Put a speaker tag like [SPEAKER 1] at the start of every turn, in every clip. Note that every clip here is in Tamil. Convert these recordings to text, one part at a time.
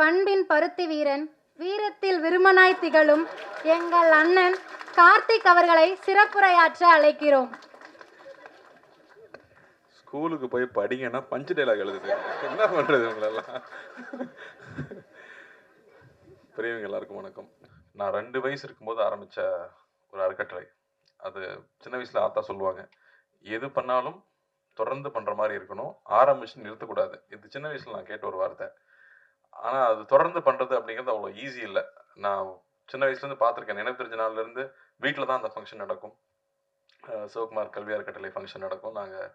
[SPEAKER 1] பண்பின் பருத்தி வீரன், வீரத்தில் விருமனாய் திகழும் எங்கள் அண்ணன் கார்த்திக் அவர்களை சிறப்புரையாற்ற அழைக்கிறோம்.
[SPEAKER 2] ஸ்கூலுக்கு போய் படிங்கன்னா பஞ்சு டைலாக் எழுதுது, என்ன பண்றது உங்களெல்லாம். பெரியவங்க எல்லாருக்கும் வணக்கம். நான் 2 வயசு இருக்கும்போது ஆரம்பிச்ச ஒரு அறக்கட்டளை. அது சின்ன வயசுல ஆத்தா சொல்லுவாங்க, எது பண்ணாலும் தொடர்ந்து பண்ற மாதிரி இருக்கணும், ஆரம்பிச்சு நிறுத்தக்கூடாது. இது சின்ன வயசுல நான் கேட்ட ஒரு வார்த்தை. ஆனா அது தொடர்ந்து பண்றது அப்படிங்கிறது அவ்வளோ ஈஸி இல்லை. நான் சின்ன வயசுல இருந்து பார்த்துருக்கேன். நினைவு தெரிஞ்ச நாள்ல இருந்து வீட்டில் தான் அந்த ஃபங்க்ஷன் நடக்கும். சிவகுமார் கல்வி அறக்கட்டளை ஃபங்க்ஷன் நடக்கும். நாங்கள்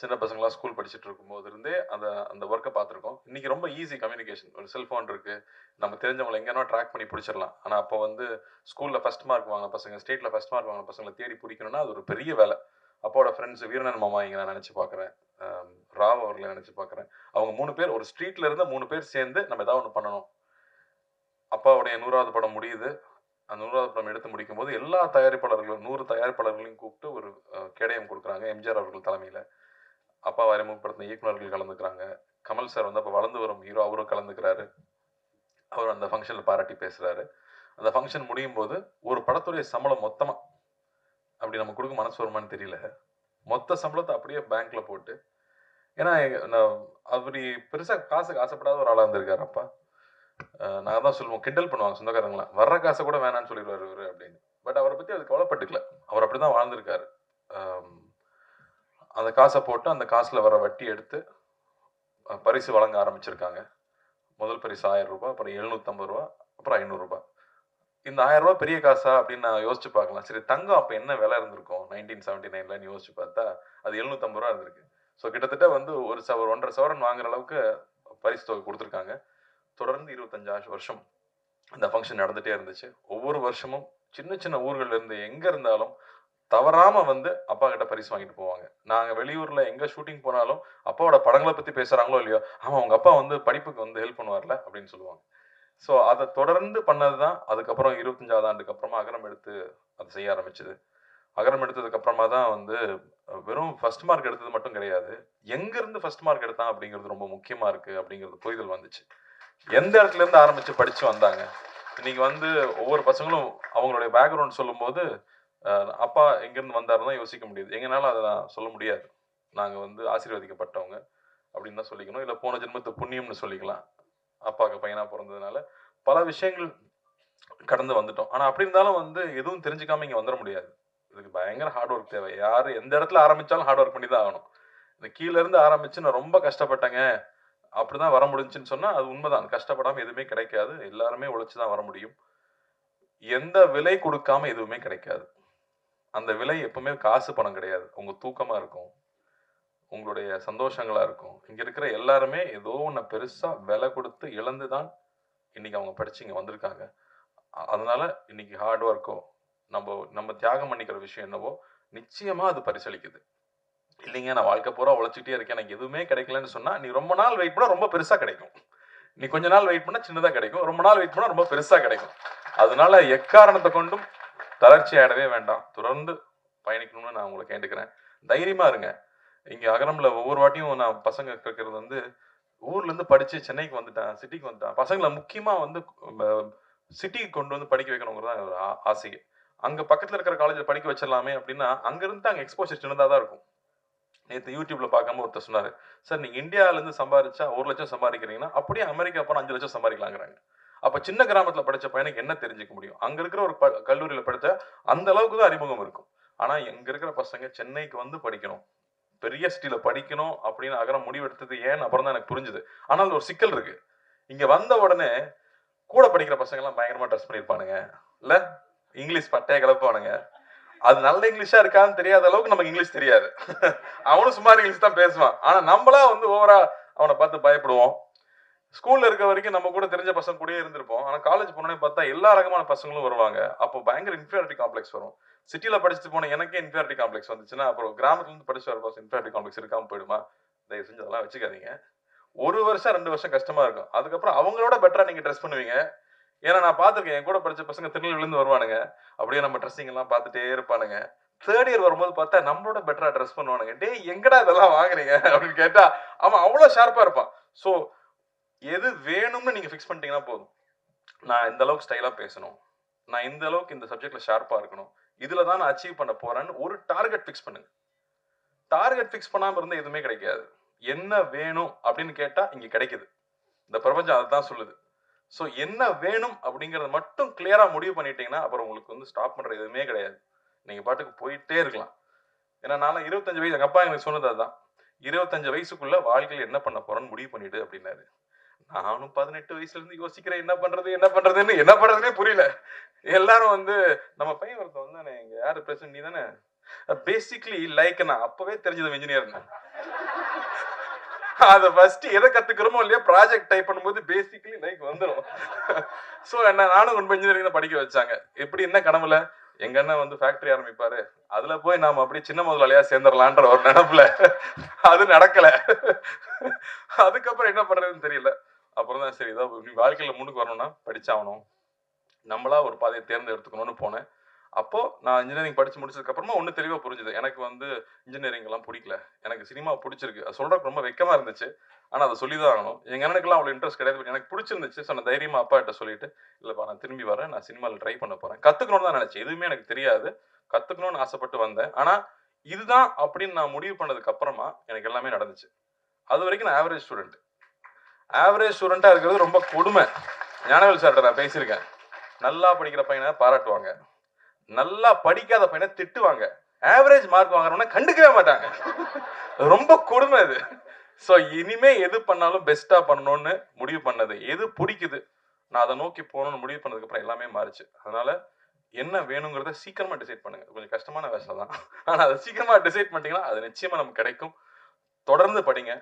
[SPEAKER 2] சின்ன பசங்களாம் ஸ்கூல் படிச்சுட்டு இருக்கும்போது இருந்தே அந்த அந்த ஒர்க்கை பார்த்துருக்கோம். இன்னைக்கு ரொம்ப ஈஸி கம்யூனிகேஷன். ஒரு செல்ஃபோன் இருக்கு, நம்ம தெரிஞ்சவங்களை எங்கன்னா ட்ராக் பண்ணி பிடிச்சிடலாம். ஆனால் அப்போ வந்து ஸ்கூலில் ஃபர்ஸ்ட் மார்க் வாங்கின பசங்க, ஸ்டேட்டில் ஃபர்ஸ்ட் மார்க் வாங்கின பசங்களை தேடி பிடிக்கணும்னா அது ஒரு பெரிய வேலை. அப்போட ஃப்ரெண்ட்ஸ் வீரனன் மாமா இங்கே நான் நினச்சி பார்க்குறேன், ராவ் அவர்களை நினச்சி பார்க்குறேன். அவங்க 3 பேர், ஒரு ஸ்ட்ரீட்ல இருந்த 3 பேர் சேர்ந்து நம்ம ஏதாவது ஒன்று பண்ணணும். அப்பாவுடைய 100வது படம் முடியுது. அந்த 100வது படம் எடுத்து முடிக்கும் போது எல்லா தயாரிப்பாளர்களும் 100 தயாரிப்பாளர்களையும் கூப்பிட்டு ஒரு கேடயம் கொடுக்குறாங்க. எம்ஜிஆர் அவர்கள் தலைமையில் அப்பாவை அறிமுகப்படுத்தின இயக்குநர்கள் கலந்துக்கிறாங்க. கமல் சார் வந்து அப்போ வளர்ந்து வரும் ஹீரோ, அவரும் கலந்துக்கிறாரு. அவர் அந்த ஃபங்க்ஷனில் பாராட்டி பேசுகிறாரு. அந்த ஃபங்க்ஷன் முடியும் போது ஒரு படத்துடைய சம்பளம் மொத்தமாக அப்படி நம்ம கொடுக்க மனசு வருமானு தெரியல, மொத்த சம்பளத்தை அப்படியே பேங்க்ல போட்டு, ஏன்னா நான் அப்படி பெருசாக காசுக்கு ஆசைப்படாத ஒரு ஆளாக இருந்திருக்காரு அப்பா. நான் தான் சொல்லுவோம், கிண்டல் பண்ணுவாங்க சொந்தக்காரங்களாம், வர்ற காசை கூட வேணான்னு சொல்லிடுவார் இவர் அப்படின்னு. பட் அவரை பற்றி அது கவலைப்பட்டுக்கல, அவர் அப்படி தான் வாழ்ந்திருக்காரு. அந்த காசை போட்டு அந்த காசில் வர வட்டி எடுத்து பரிசு வழங்க ஆரம்பிச்சிருக்காங்க. முதல் பரிசு 1000 ரூபாய், அப்புறம் 750 ரூபா, அப்புறம் 500 ரூபாய். இந்த 1000 ரூபாய் பெரிய காசா அப்படின்னு நான் யோசிச்சு பார்க்கலாம். சரி, தங்கம் அப்போ என்ன விலை இருந்திருக்கும் 1979ல யோசிச்சு பார்த்தா அது 750 ரூபா இருந்திருக்கு. ஸோ கிட்டத்தட்ட வந்து ஒரு 1.5 சவரன் வாங்குற அளவுக்கு பரிசு தொகை கொடுத்துருக்காங்க. தொடர்ந்து 25 வருஷம் அந்த ஃபங்க்ஷன் நடந்துகிட்டே இருந்துச்சு. ஒவ்வொரு வருஷமும் சின்ன சின்ன ஊர்கள்ல இருந்து எங்கே இருந்தாலும் தவறாம வந்து அப்பா கிட்ட பரிசு வாங்கிட்டு போவாங்க. நாங்க வெளியூர்ல எங்க ஷூட்டிங் போனாலும் அப்பாவோட படங்களை பத்தி பேசுறாங்களோ இல்லையோ, ஆமா உங்க அப்பா வந்து படிப்புக்கு வந்து ஹெல்ப் பண்ணுவார்ல அப்படின்னு சொல்லுவாங்க. ஸோ அதை தொடர்ந்து பண்ணதுதான். அதுக்கப்புறம் 25வது ஆண்டுக்கு அப்புறமா அகரம் எடுத்து அதை செய்ய ஆரம்பிச்சது. அகரம் எடுத்ததுக்கு அப்புறமா தான் வந்து வெறும் ஃபர்ஸ்ட் மார்க் எடுத்தது மட்டும் கிடையாது, எங்க இருந்து ஃபர்ஸ்ட் மார்க் எடுத்தான் அப்படிங்கிறது ரொம்ப முக்கியமா இருக்கு அப்படிங்கிறது புரிதல் வந்துச்சு. எந்த இடத்துல இருந்து ஆரம்பிச்சு படிச்சு வந்தாங்க. இன்னைக்கு வந்து ஒவ்வொரு பசங்களும் அவங்களுடைய பேக்ரவுண்ட் சொல்லும் போது அப்பா எங்கேருந்து வந்தாருன்னு தான் யோசிக்க முடியுது. எங்கனால அதை நான் சொல்ல முடியாது. நாங்கள் வந்து ஆசீர்வதிக்கப்பட்டவங்க அப்படின்னு தான் சொல்லிக்கணும், இல்லை போன ஜென்மத்து புண்ணியம்னு சொல்லிக்கலாம். அப்பாவுக்கு பையனாக பிறந்ததுனால பல விஷயங்கள் கடந்து வந்துட்டோம். ஆனால் அப்படி இருந்தாலும் வந்து எதுவும் தெரிஞ்சுக்காம இங்கே வந்துட முடியாது. இதுக்கு பயங்கர ஹார்ட் ஒர்க் தேவை. யார் எந்த இடத்துல ஆரம்பித்தாலும் ஹார்ட் ஒர்க் பண்ணி தான் ஆகணும். இந்த கீழேருந்து ஆரம்பித்து நான் ரொம்ப கஷ்டப்பட்டேங்க அப்படிதான் வர முடிஞ்சுன்னு சொன்னால் அது உண்மைதான். கஷ்டப்படாமல் எதுவுமே கிடைக்காது. எல்லாருமே உழைச்சி தான் வர முடியும். எந்த விலை கொடுக்காம எதுவுமே கிடைக்காது. அந்த விலை எப்பவுமே காசு பணம் கிடையாது. உங்க தூக்கமா இருக்கும், உங்களுடைய சந்தோஷங்களா இருக்கும். இங்க இருக்கிற எல்லாருமே ஏதோ ஒன்று பெருசா விலை கொடுத்து இழந்துதான் இன்னைக்கு அவங்க படிச்சு இங்க வந்திருக்காங்க. அதனால இன்னைக்கு ஹார்ட் ஒர்க்கோ நம்ம தியாகம் பண்ணிக்கிற விஷயம் என்னவோ நிச்சயமா அது பரிசளிக்குது. இல்லைங்க நான் வாழ்க்கை பூரா உழைச்சிட்டே இருக்கேன், எனக்கு எதுவுமே கிடைக்கலன்னு சொன்னா நீ ரொம்ப நாள் வெயிட் பண்ணா ரொம்ப பெருசா கிடைக்கும். நீ கொஞ்ச நாள் வெயிட் பண்ணா சின்னதா கிடைக்கும், ரொம்ப நாள் வெயிட் பண்ணா ரொம்ப பெருசா கிடைக்கும். அதனால எக்காரணத்தை கொண்டும் தளர்ச்சி ஆயிடவே வேண்டாம். தொடர்ந்து பயணிக்கணும்னு நான் உங்களை கேட்டுக்கிறேன். தைரியமா இருங்க. இங்க அகரம்ல ஒவ்வொரு வாட்டியும் நான் பசங்க கேட்கறது வந்து, ஊர்ல இருந்து படிச்சு சென்னைக்கு வந்துட்டேன், சிட்டிக்கு வந்துட்டேன். பசங்களை முக்கியமா வந்து சிட்டிக்கு கொண்டு வந்து படிக்க வைக்கணுங்கிறது ஒரு ஆசை. அங்க பக்கத்துல இருக்கிற காலேஜ்ல படிக்க வச்சிடலாமே அப்படின்னா, அங்க இருந்து அங்க எக்ஸ்போஷர் சின்னதா தான் இருக்கும். நேற்று யூடியூப்ல பார்க்காம ஒருத்தர் சொன்னாரு, சார் நீங்க இந்தியாவில இருந்து சம்பாதிச்சா 1 லட்சம் சம்பாதிக்கிறீங்கன்னா அப்படியே அமெரிக்கா போனா 5 லட்சம் சம்பாதிக்கலாங்கிறாங்க. அப்ப சின்ன கிராமத்துல படிச்ச பையனுக்கு என்ன தெரிஞ்சுக்க முடியும்? அங்க இருக்கிற ஒரு கல்லூரியில படிச்சா அந்த அளவுக்கு தான் அறிமுகம் இருக்கும். ஆனா எங்க இருக்கிற பசங்க சென்னைக்கு வந்து படிக்கணும், பெரிய சிட்டில படிக்கணும் அப்படின்னு அகரம் முடிவெடுத்தது ஏன் அப்புறம் தான் எனக்கு புரிஞ்சுது. ஆனால் ஒரு சிக்கல் இருக்கு. இங்க வந்த உடனே கூட படிக்கிற பசங்க எல்லாம் பயங்கரமா ட்ரெஸ் பண்ணிருப்பானுங்க, இல்ல இங்கிலீஷ் பட்டைய கிளப்பானுங்க. அது நல்ல இங்கிலீஷா இருக்கான்னு தெரியாத அளவுக்கு நமக்கு இங்கிலீஷ் தெரியாது. அவனும் சுமார் இங்கிலீஷ் தான் பேசுவான். ஆனா நம்மளா வந்து ஓவரா அவனை பார்த்து பயப்படுவோம். ஸ்கூல்ல இருக்க வரைக்கும் நம்ம கூட தெரிஞ்ச பசங்க கூடயே இருந்திருப்போம். ஆனா காலேஜ் போனோடனே பார்த்தா எல்லா ரகமான பசங்களும் வருவாங்க. அப்போ பயங்கர இன்ஃபீரியாரிட்டி காம்ப்ளெக்ஸ் வரும். சிட்டில படிச்சுட்டு போன எனக்கே இன்ஃபீரியாரிட்டி காம்ப்ளெக்ஸ் வந்துச்சுன்னா அப்புறம் கிராமத்துல இருந்து படிச்சு வர பசங்க இன்ஃபீரியாரிட்டி காம்ப்ளெக்ஸ் இருக்காம போயிடுமா? தயவு செஞ்சு அதெல்லாம் வச்சுக்காதீங்க. 1 வருஷம் 2 வருஷம் கஷ்டமா இருக்கும். அதுக்கப்புறம் அவங்களோட பெட்டரா நீங்க ட்ரெஸ் பண்ணுவீங்க. ஏன்னா நான் பார்த்திருக்கேன், என் கூட படிச்ச பசங்க திருநெல்வேலியிருந்து வருவானுங்க. அப்படியே நம்ம ட்ரெஸ்ஸிங் எல்லாம் பார்த்துட்டே இருப்பானுங்க. 3rd இயர் வரும்போது பார்த்தா நம்மளோட பெட்டரா ட்ரெஸ் பண்ணுவானுங்க. டேய் எங்கடா இதெல்லாம் வாங்குறீங்க அப்படின்னு கேட்டா அவன் அவ்வளவு ஷார்ப்பா இருப்பான். ஸோ எது வேணும்னு நீங்க ஃபிக்ஸ் பண்ணிட்டீங்கன்னா போதும். நான் இந்த அளவுக்கு ஸ்டைலா பேசணும். நான் இந்த அளவுக்கு இந்த சப்ஜெக்ட்ல ஷார்ப்பா இருக்கணும். இதுல தான் நான் அச்சீவ் பண்ண போறேன்னு ஒரு டார்கெட் ஃபிக்ஸ் பண்ணுங்க. டார்கெட் ஃபிக்ஸ் பண்ணாம இருந்தா எதுவுமே கிடைக்காது. என்ன வேணும் அப்படின்னு கேட்டா இங்க கிடைக்குது. இந்த பிரபஞ்சம் அததான் சொல்லுது. சோ என்ன வேணும் அப்படிங்கறத மட்டும் கிளியரா முடிவு பண்ணிட்டீங்கன்னா, அப்புறம் உங்களுக்கு வந்து ஸ்டாப் பண்ற எதுவுமே கிடையாது. நீங்க பாட்டுக்கு போயிட்டே இருக்கலாம். ஏன்னா நான்லாம் 25 வயசு எங்க அப்பா எனக்கு சொன்னது அதுதான். 25 வயசுக்குள்ள வாழ்க்கையில என்ன பண்ண போறேன்னு முடிவு பண்ணிடு அப்படின்னாரு. நானும் 18 வயசுல இருந்து யோசிக்கிறேன் என்ன பண்றதுன்னே புரியல. எல்லாரும் வந்து நம்ம பையன் ஒருத்தன் வந்தானே இங்க யாரு பிரசிடன்ட் நீ தானே? பேசிக்கலி லைக் நான் அப்பவே தெரிஞ்சது இன்ஜினியர்னு. அத ஃபர்ஸ்ட் எத கத்துக்கிறோமோ இல்லையோ ப்ராஜெக்ட் டைப் பண்ணும்போது பேசிக்கலி லைக் வந்துரும். சோ என்ன நானும் கொண்டு இன்ஜினியரிங் தான் படிக்க வச்சாங்க. எப்படி என்ன கனவுல எங்க அண்ணன் வந்து ஃபேக்டரி ஆரம்பிப்பாரு. அதுல போய் நாம அப்படியே சின்ன முதலாளியா சேர்ந்துடலான்ற ஒரு நினைப்புல அது நடக்கல. அதுக்கப்புறம் என்ன பண்றதுன்னு தெரியல. அப்புறம் தான் சரி ஏதோ நீ வாழ்க்கையில முன்னுக்கு வரணும்னா படிச்சாகணும். நம்மளா ஒரு பாதையை தேர்ந்தெடுத்துக்கணும்னு போனேன். அப்போ நான் இன்ஜினியரிங் படிச்சு முடிச்சதுக்கு அப்புறமா ஒண்ணு தெளிவா புரிஞ்சுது. எனக்கு வந்து இன்ஜினியரிங் எல்லாம் பிடிக்கல. எனக்கு சினிமா பிடிச்சிருக்கு. அது சொல்றதுக்கு ரொம்ப வெட்கமா இருந்துச்சு. ஆனா அத சொல்லி தான் ஆகணும். எங்க அண்ணனுக்கெல்லாம் அவ்வளவு இன்ட்ரெஸ்ட் கிடையாது. பட் எனக்கு பிடிச்சிருந்துச்சு. ஸோ நான் தைரியமா அப்பாட்ட சொல்லிட்டு, இல்லப்பா நான் திரும்பி வரேன். நான் சினிமால ட்ரை பண்ண போறேன். கத்துக்கணும்னு தான் நினைச்சேன். எதுவுமே எனக்கு தெரியாது. கத்துக்கணும்னு ஆசைப்பட்டு வந்தேன். ஆனா இதுதான் அப்படின்னு நான் முடிவு பண்ணதுக்கு அப்புறமா எனக்கு எல்லாமே நடந்துச்சு. அதுவரைக்கும் நான் ஆவரேஜ் ஸ்டூடண்ட். ஆவரேஜ் ஸ்டூடெண்டா இருக்கிறது ரொம்ப கொடுமை. ஞானவேல் சார்ட்ட நான் பேசியிருக்கேன். நல்லா படிக்கிற பையனை பாராட்டுவாங்க. நல்லா படிக்காத பையனை திட்டுவாங்க. ஆவரேஜ் மார்க் வாங்குறவன கண்டுக்கவே மாட்டாங்க. ரொம்ப கொடுமை அது. சோ இனிமே எது பண்ணாலும் பெஸ்டா பண்ணணும்னு முடிவு பண்ணது. எது பிடிக்குது நான் அதை நோக்கி போகணும்னு முடிவு பண்ணதுக்கு அப்புறம் எல்லாமே மாறுச்சு. அதனால என்ன வேணுங்கிறத சீக்கிரமா டிசைட் பண்ணுங்க. கொஞ்சம் கஷ்டமான வேலை தான். ஆனா அதை சீக்கிரமா டிசைட் பண்ணிட்டீங்கன்னா அது நிச்சயமா நமக்கு கிடைக்கும். தொடர்ந்து படிங்க.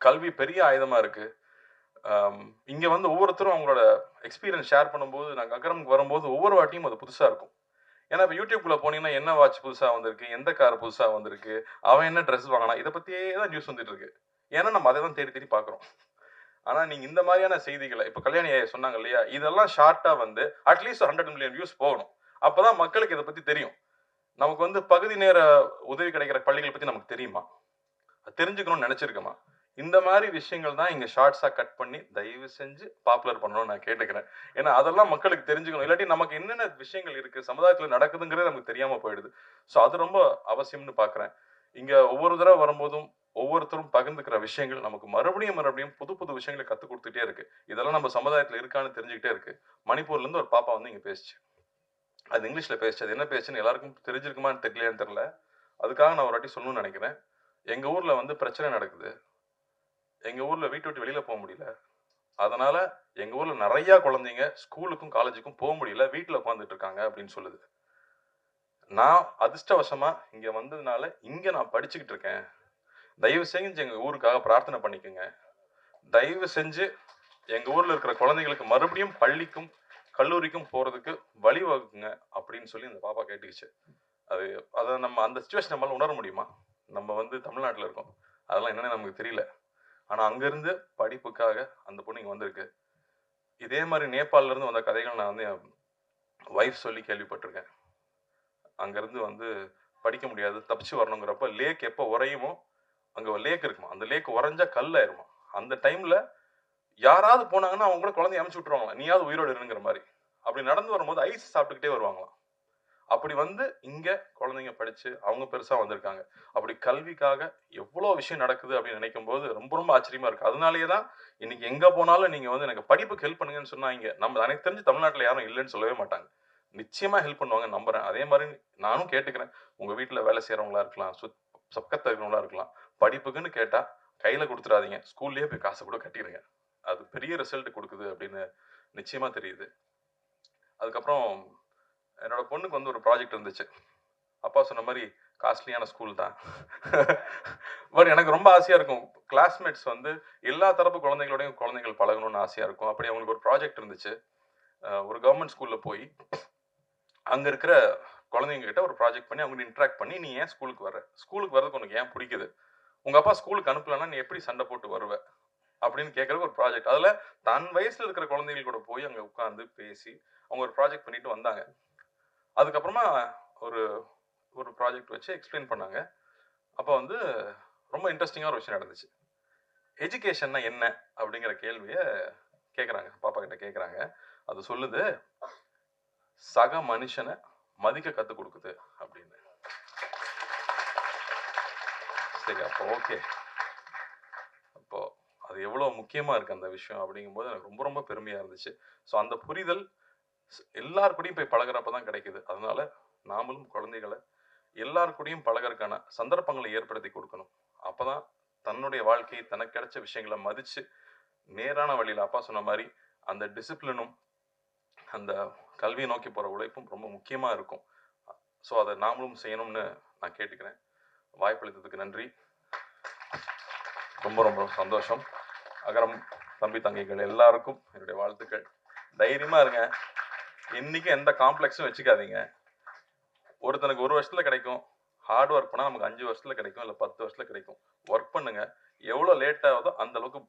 [SPEAKER 2] கல்வி பெரிய ஆயுதமா இருக்கு. இங்க வந்து ஒவ்வொருத்தரும் அவங்களோட எக்ஸ்பீரியன்ஸ் ஷேர் பண்ணும்போது நாங்கள் அகரமுக்கு வரும்போது ஒவ்வொரு வாட்டியும் அது புதுசா இருக்கும். ஏன்னா இப்போ யூடியூப்குள்ள போனீங்கன்னா என்ன வாட்ச் புதுசா வந்திருக்கு, எந்த கார் புதுசா வந்திருக்கு, அவன் என்ன ட்ரெஸ் வாங்கினா, இதை பத்தியே தான் நியூஸ் வந்துட்டு இருக்கு. ஏன்னா நம்ம அதை தான் தேடி தேடி பார்க்குறோம். ஆனா நீங்க இந்த மாதிரியான செய்திகளை இப்போ கல்யாணி ஐயா சொன்னாங்க இல்லையா, இதெல்லாம் ஷார்ட்டா வந்து அட்லீஸ்ட் 100 மில்லியன் வியூஸ் போகணும். அப்பதான் மக்களுக்கு இதை பத்தி தெரியும். நமக்கு வந்து பகுதி நேர உதவி கிடைக்கிற பள்ளிகளை பத்தி நமக்கு தெரியுமா? தெரிஞ்சுக்கணும்னு நினைச்சிருக்கமா? இந்த மாதிரி விஷயங்கள் தான் இங்க ஷார்ட்ஸா கட் பண்ணி தயவு செஞ்சு பாப்புலர் பண்ணணும்னு நான் கேட்டுக்கிறேன். ஏன்னா அதெல்லாம் மக்களுக்கு தெரிஞ்சுக்கணும். இல்லாட்டி நமக்கு என்னென்ன விஷயங்கள் இருக்கு, சமுதாயத்துல நடக்குதுங்கிறது நமக்கு தெரியாம போயிடுது. சோ அது ரொம்ப அவசியம்னு பார்க்கிறேன். இங்க ஒவ்வொரு தடவை வரும்போதும் ஒவ்வொருத்தரும் பகிர்ந்துக்கிற விஷயங்கள் நமக்கு மறுபடியும் மறுபடியும் புது புது விஷயங்களை கத்துக் கொடுத்துட்டே இருக்கு. இதெல்லாம் நம்ம சமுதாயத்துல இருக்கான்னு தெரிஞ்சுக்கிட்டே இருக்கு. மணிப்பூர்ல இருந்து ஒரு பாப்பா வந்து இங்க பேசுச்சு. அது இங்கிலீஷ்ல பேசுச்சு. அது என்ன பேசுச்சுன்னு எல்லாருக்கும் தெரிஞ்சிருக்குமான்னு தெரியலையான்னு தெரியல. அதுக்காக நான் ஒரு வாட்டி சொல்லணும்னு நினைக்கிறேன். எங்க ஊர்ல வந்து பிரச்சனை நடக்குது. எங்க ஊர்ல வீட்டை விட்டு வெளியில போக முடியல. அதனால எங்க ஊர்ல நிறைய குழந்தைங்க ஸ்கூலுக்கும் காலேஜுக்கும் போக முடியல. வீட்டுல உட்கார்ந்துட்டு இருக்காங்க அப்படின்னு சொல்லுது. நான் அதிர்ஷ்டவசமா இங்க வந்ததுனால இங்க நான் படிச்சுக்கிட்டு இருக்கேன். தயவு செஞ்சு எங்க ஊருக்காக பிரார்த்தனை பண்ணிக்கோங்க. தயவு செஞ்சு எங்க ஊர்ல இருக்கிற குழந்தைங்களுக்கு மறுபடியும் பள்ளிக்கும் கல்லூரிக்கும் போறதுக்கு வழிவகுக்குங்க அப்படின்னு சொல்லி இந்த பாப்பா கேட்டுக்கிச்சு. அது அதை நம்ம அந்த சுச்சுவேஷன் நம்மளால உணர முடியுமா? நம்ம வந்து தமிழ்நாட்டுல இருக்கோம். அதெல்லாம் என்னன்னு நமக்கு தெரியல. ஆனா அங்கிருந்து படிப்புக்காக அந்த பொண்ணு இங்க வந்திருக்கு. இதே மாதிரி நேபாள்ல இருந்து வந்த கதைகள் நான் வந்து என் வைஃப் சொல்லி கேள்விப்பட்டிருக்கேன். அங்கிருந்து வந்து படிக்க முடியாது, தப்பிச்சு வரணுங்கிறப்ப லேக் எப்போ உறையுமோ அங்க லேக் இருக்குமா, அந்த லேக் உறைஞ்சா கல் ஆயிருமா. அந்த டைம்ல யாராவது போனாங்கன்னா அவங்க கூட குழந்தைய அமுச்சு விட்டுருவாங்களா, நீயாவது உயிரோடு இருங்கிற மாதிரி. அப்படி நடந்து வரும்போது ஐஸ் சாப்பிட்டுக்கிட்டே வருவாங்களாம். அப்படி வந்து இங்க குழந்தைங்க படிச்சு அவங்க பெருசா வந்திருக்காங்க. அப்படி கல்விக்காக எவ்வளவு விஷயம் நடக்குது அப்படின்னு நினைக்கும் போது ரொம்ப ரொம்ப ஆச்சரியமா இருக்கு. அதனாலேயே தான் இன்னைக்கு எங்க போனாலும் நீங்க வந்து எனக்கு படிப்புக்கு ஹெல்ப் பண்ணுங்கன்னு சொன்னா இங்க நம்ம எனக்கு தெரிஞ்சு தமிழ்நாட்டுல யாரும் இல்லைன்னு சொல்லவே மாட்டாங்க. நிச்சயமா ஹெல்ப் பண்ணுவாங்க நம்புறேன். அதே மாதிரி நானும் கேட்டுக்கிறேன். உங்க வீட்டுல வேலை செய்யறவங்களா இருக்கலாம், பக்கத்துல இருக்கிறவங்களா இருக்கலாம். படிப்புக்குன்னு கேட்டா கையில கொடுத்துடாதீங்க. ஸ்கூல்லயே போய் காசை கூட கட்டிடுங்க. அது பெரிய ரிசல்ட் கொடுக்குது அப்படின்னு நிச்சயமா தெரியுது. அதுக்கப்புறம் என்னோட பொண்ணுக்கு வந்து ஒரு ப்ராஜெக்ட் இருந்துச்சு. அப்பா சொன்ன மாதிரி காஸ்ட்லியான ஸ்கூல் தான். பட் எனக்கு ரொம்ப ஆசையா இருக்கும். கிளாஸ்மேட்ஸ் வந்து எல்லா தரப்பு குழந்தைகளோடையும் குழந்தைகள் பழகணும்னு ஆசையா இருக்கும். அப்படி அவங்களுக்கு ஒரு ப்ராஜெக்ட் இருந்துச்சு. ஒரு கவர்மெண்ட் ஸ்கூல்ல போய் அங்க இருக்கிற குழந்தைங்க கிட்ட ஒரு ப்ராஜெக்ட் பண்ணி அவங்க இன்டராக்ட் பண்ணி நீ ஏன் ஸ்கூலுக்கு வர, ஸ்கூலுக்கு வரதுக்கு உனக்கு ஏன் பிடிக்குது, உங்க அப்பா ஸ்கூலுக்கு அனுப்பலன்னா நீ எப்படி சண்டை போட்டு வருவ அப்படின்னு கேட்கறதுக்கு ஒரு ப்ராஜெக்ட். அதுல தன் வயசுல இருக்கிற குழந்தைகள் கூட போய் அங்க உட்கார்ந்து பேசி அவங்க ஒரு ப்ராஜெக்ட் பண்ணிட்டு வந்தாங்க. அதுக்கப்புறமா ஒரு ஒரு ப்ராஜெக்ட் வச்சு எக்ஸ்பிளைன் பண்ணாங்க. அப்போ வந்து ரொம்ப இன்ட்ரெஸ்டிங்கான ஒரு விஷயம் நடந்துச்சு. எஜுகேஷன்னா என்ன அப்படிங்கிற கேள்வியை கேட்குறாங்க, பாப்பா கிட்ட கேட்குறாங்க. அது சொல்லுது, சக மனுஷனை மதிக்க கற்றுக் கொடுக்குது அப்படின்னு. சரி, அப்போ ஓகே. அப்போ அது எவ்வளோ முக்கியமாக இருக்குது அந்த விஷயம் அப்படிங்கும்போது எனக்கு ரொம்ப ரொம்ப பெருமையாக இருந்துச்சு. ஸோ அந்த புரிதல் எல்லார் கூடயும் போய் பழகுறப்ப தான் கிடைக்குது. அதனால நாமளும் குழந்தைகளை எல்லார் கூடயும் பழகறதுக்கான சந்தர்ப்பங்களை ஏற்படுத்தி கொடுக்கணும். அப்பதான் தன்னுடைய வாழ்க்கை தனக்கு கிடைச்ச விஷயங்களை மதிச்சு நேரான வழியில் அப்பா சொன்ன மாதிரி அந்த டிசிப்ளினும் அந்த கல்வியை நோக்கி போகிற உழைப்பும் ரொம்ப முக்கியமாக இருக்கும். ஸோ அதை நாமளும் செய்யணும்னு நான் கேட்டுக்கிறேன். வாய்ப்பளித்ததுக்கு நன்றி. ரொம்ப ரொம்ப சந்தோஷம். அகரம் தம்பி தங்கைகள் எல்லாருக்கும் என்னுடைய வாழ்த்துக்கள். தைரியமாக இருங்க. இன்னைக்கு எந்த காம்ப்ளெக்ஸும் வச்சுக்காதீங்க. ஒருத்தனுக்கு 1 வருஷத்துல கிடைக்கும். ஹார்ட் ஒர்க் பண்ணால் நமக்கு 5 வருஷத்துல கிடைக்கும், இல்லை 10 வருஷத்துல கிடைக்கும். ஒர்க் பண்ணுங்க. எவ்வளோ லேட் ஆகுதோ அந்த அளவுக்கு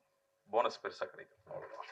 [SPEAKER 2] போனஸ் பெருசாக கிடைக்கும். அவ்வளோதான்.